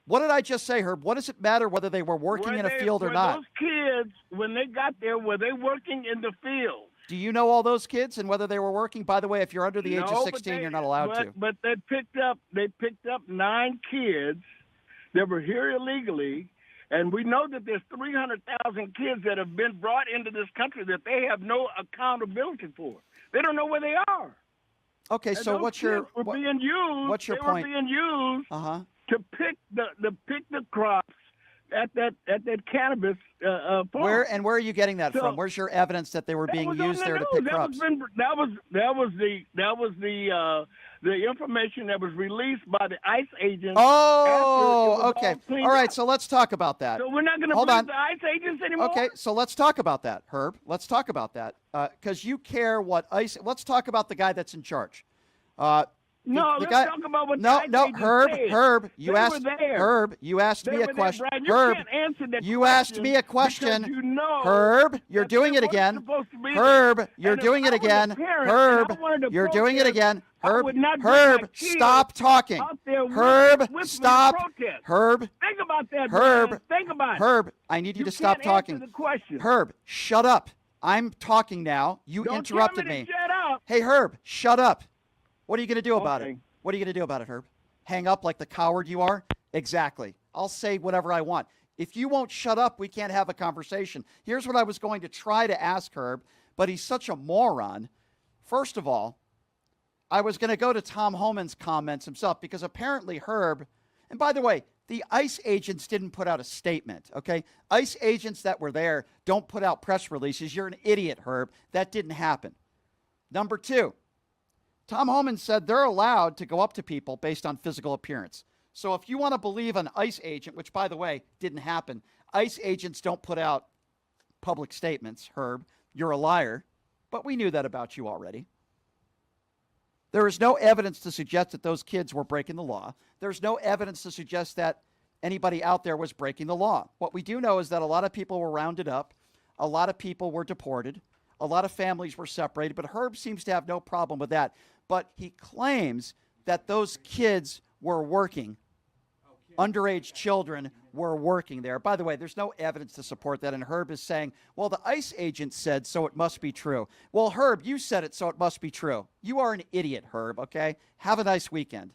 What did I just say, Herb? What does it matter whether they were working in a field or not? Those kids, when they got there, were they working in the field? Do you know all those kids and whether they were working? By the way, if you're under the age of 16, you're not allowed to. But they picked up 9 kids that were here illegally, and we know that there's 300,000 kids that have been brought into this country that they have no accountability for. They don't know where they are. Okay, and so what's your point? They were being used to pick the crops at that cannabis farm. Where are you getting that from? Where's your evidence that they were being used there to pick crops? That was the information that was released by the ICE agents. Oh, okay. All right, so let's talk about that. So we're not going to believe the ICE agents anymore? Okay, so let's talk about that, Herb. Let's talk about that because you care what ICE. Let's talk about the guy that's in charge. Let's talk about what the ICE agents said. Herb, you asked me a question. Herb, you asked me a question. Herb, you're doing it again. Herb, you're doing it again. Herb, you're doing it again. Herb, stop talking. Herb, stop. Herb, think about that. Herb, think about it. Herb, I need you to stop talking. Herb, shut up. I'm talking now. You interrupted me. Shut up. Hey, Herb, shut up. What are you going to do about it? What are you going to do about it, Herb? Hang up like the coward you are? Exactly. I'll say whatever I want. If you won't shut up, we can't have a conversation. Here's what I was going to try to ask Herb, but he's such a moron. First of all, I was going to go to Tom Homan's comments himself because apparently Herb, and by the way, the ICE agents didn't put out a statement, okay? ICE agents that were there don't put out press releases. You're an idiot, Herb. That didn't happen. Number 2. Tom Homan said they're allowed to go up to people based on physical appearance. So if you want to believe an ICE agent, which, by the way, didn't happen, ICE agents don't put out public statements, Herb. You're a liar. But we knew that about you already. There is no evidence to suggest that those kids were breaking the law. There's no evidence to suggest that anybody out there was breaking the law. What we do know is that a lot of people were rounded up. A lot of people were deported. A lot of families were separated. But Herb seems to have no problem with that. But he claims that those kids were working. Underage children were working there. By the way, there's no evidence to support that. And Herb is saying, well, the ICE agent said, so it must be true. Well, Herb, you said it, so it must be true. You are an idiot, Herb, okay? Have a nice weekend.